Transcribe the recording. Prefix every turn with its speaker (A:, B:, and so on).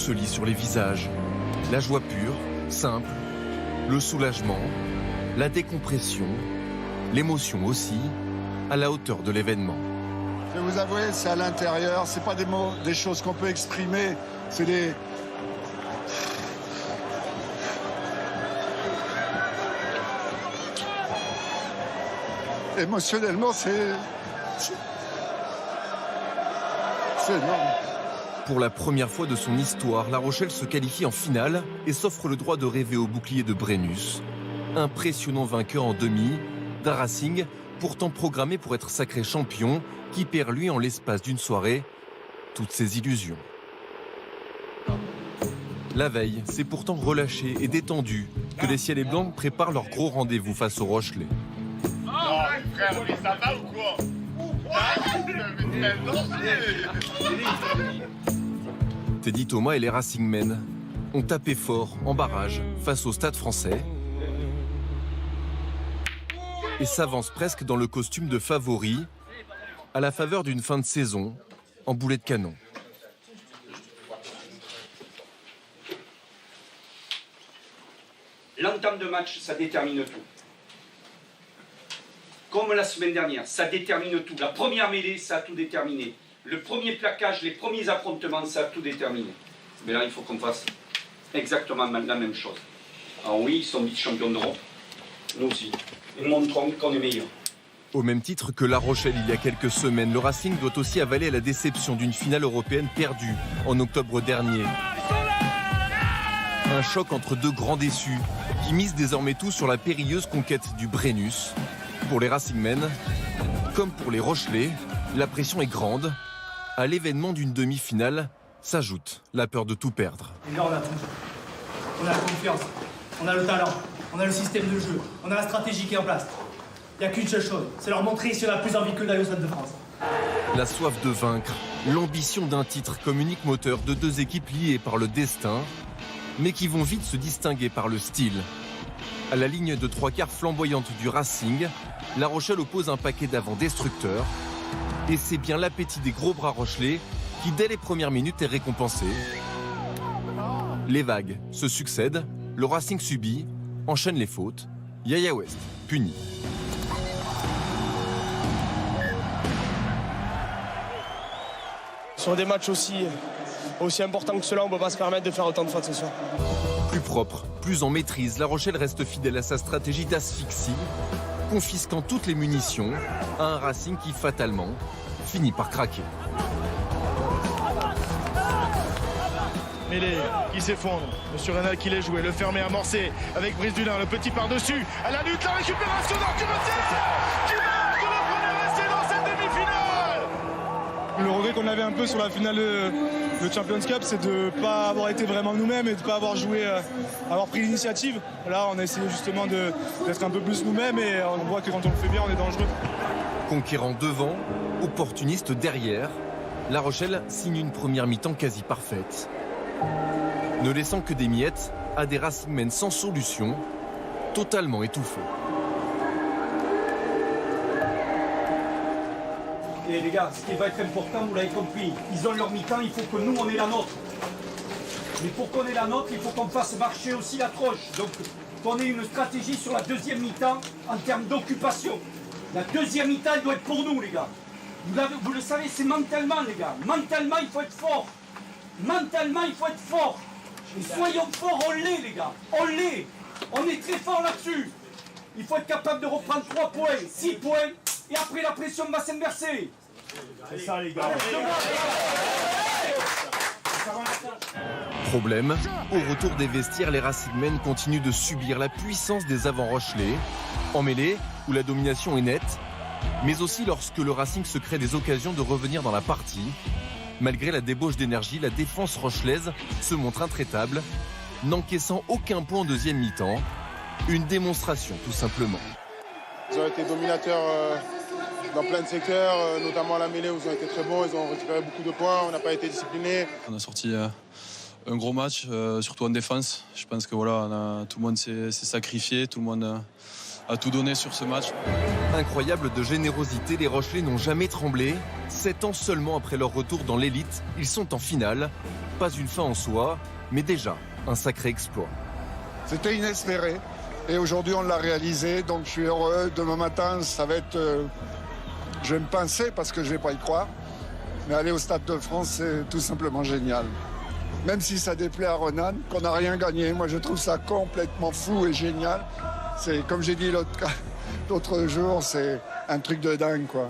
A: se lit sur les visages. La joie pure, simple, le soulagement, la décompression, l'émotion aussi, à la hauteur de l'événement.
B: Je vais vous avouer, c'est à l'intérieur, c'est pas des mots, des choses qu'on peut exprimer, c'est des... Émotionnellement, c'est énorme.
A: Pour la première fois de son histoire, La Rochelle se qualifie en finale et s'offre le droit de rêver au bouclier de Brennus. Impressionnant vainqueur en demi d'un Racing pourtant programmé pour être sacré champion, qui perd lui en l'espace d'une soirée toutes ses illusions. La veille, c'est pourtant relâché et détendu que les Ciels et Blancs préparent leur gros rendez-vous face aux Rochelais.
C: Non, frère, mais ça va ou quoi?
A: Teddy Thomas et les Racingmen ont tapé fort en barrage face au Stade Français et s'avancent presque dans le costume de favori à la faveur d'une fin de saison en boulet de canon.
D: L'entame de match, ça détermine tout. Comme la semaine dernière, ça détermine tout. La première mêlée, ça a tout déterminé. Le premier plaquage, les premiers affrontements, ça a tout déterminé. Mais là, il faut qu'on fasse exactement la même chose. Alors oui, ils sont vice-champions d'Europe. Nous aussi. Nous montrons qu'on est meilleurs.
A: Au même titre que La Rochelle il y a quelques semaines, le Racing doit aussi avaler la déception d'une finale européenne perdue en octobre dernier. Un choc entre deux grands déçus qui misent désormais tout sur la périlleuse conquête du Brennus. Pour les Racingmen, comme pour les Rochelais, la pression est grande. À l'événement d'une demi-finale s'ajoute la peur de tout perdre.
E: Et là, on a tout. On a la confiance, on a le talent, on a le système de jeu, on a la stratégie qui est en place. Il n'y a qu'une seule chose, c'est leur montrer si on a plus envie que d'aller au Stade de France.
A: La soif de vaincre, l'ambition d'un titre comme unique moteur de deux équipes liées par le destin, mais qui vont vite se distinguer par le style. À la ligne de trois quarts flamboyante du Racing, La Rochelle oppose un paquet d'avant destructeurs. Et c'est bien l'appétit des gros bras rochelais qui, dès les premières minutes, est récompensé. Les vagues se succèdent, le Racing subit, enchaîne les fautes. Yaya West, puni.
F: Sur des matchs aussi importants que cela, on ne peut pas se permettre de faire autant de fautes ce soir.
A: Plus propre, plus en maîtrise, La Rochelle reste fidèle à sa stratégie d'asphyxie, confisquant toutes les munitions à un Racing qui, fatalement, finit par craquer.
G: Mêlée qui s'effondre, Monsieur Reynal qui l'a joué, le fermé amorcé avec Brice Dulin, le petit par-dessus, à la lutte, la récupération d'Arthur qui marque le premier essai dans cette demi-finale.
H: Le regret qu'on avait un peu sur la finale de Champions Cup, c'est de ne pas avoir été vraiment nous-mêmes et de ne pas avoir joué, avoir pris l'initiative. Là, on a essayé justement d'être un peu plus nous-mêmes et on voit que quand on le fait bien, on est dangereux.
A: Conquérant devant, opportuniste derrière, La Rochelle signe une première mi-temps quasi parfaite. Ne laissant que des miettes à des Racingmen sans solution, totalement étouffés.
D: Et les gars, ce qui va être important, vous l'avez compris, ils ont leur mi-temps, il faut que nous, on ait la nôtre. Mais pour qu'on ait la nôtre, il faut qu'on fasse marcher aussi la troche. Donc, qu'on ait une stratégie sur la deuxième mi-temps en termes d'occupation. La deuxième mi-temps, elle doit être pour nous, les gars. Vous le savez, c'est mentalement, les gars. Mentalement, il faut être fort. Mentalement, il faut être fort. Et soyons forts, on l'est, les gars. On l'est. On est très fort là-dessus. Il faut être capable de reprendre 3 points, 6 points, et après la pression va s'inverser. C'est ça, les gars.
A: Problème, au retour des vestiaires, les Racingmen continuent de subir la puissance des avants rochelais, en mêlée, où la domination est nette, mais aussi lorsque le Racing se crée des occasions de revenir dans la partie. Malgré la débauche d'énergie, la défense rochelaise se montre intraitable, n'encaissant aucun point en deuxième mi-temps. Une démonstration, tout simplement.
H: Ils ont été dominateurs dans plein de secteurs, notamment à la mêlée où ils ont été très bons, ils ont récupéré beaucoup de points, on n'a pas été disciplinés.
I: On a sorti un gros match, surtout en défense. Je pense que voilà, tout le monde s'est sacrifié, tout le monde tout donner sur ce match.
A: Incroyable de générosité, les Rochelais n'ont jamais tremblé. 7 ans seulement après leur retour dans l'élite, ils sont en finale. Pas une fin en soi, mais déjà un sacré exploit.
B: C'était inespéré. Et aujourd'hui, on l'a réalisé. Donc, je suis heureux. Demain matin, ça va être... je vais me pincer parce que je ne vais pas y croire. Mais aller au Stade de France, c'est tout simplement génial. Même si ça déplaît à Renan, qu'on n'a rien gagné. Moi, je trouve ça complètement fou et génial. C'est, comme j'ai dit l'autre jour, c'est un truc de dingue, quoi.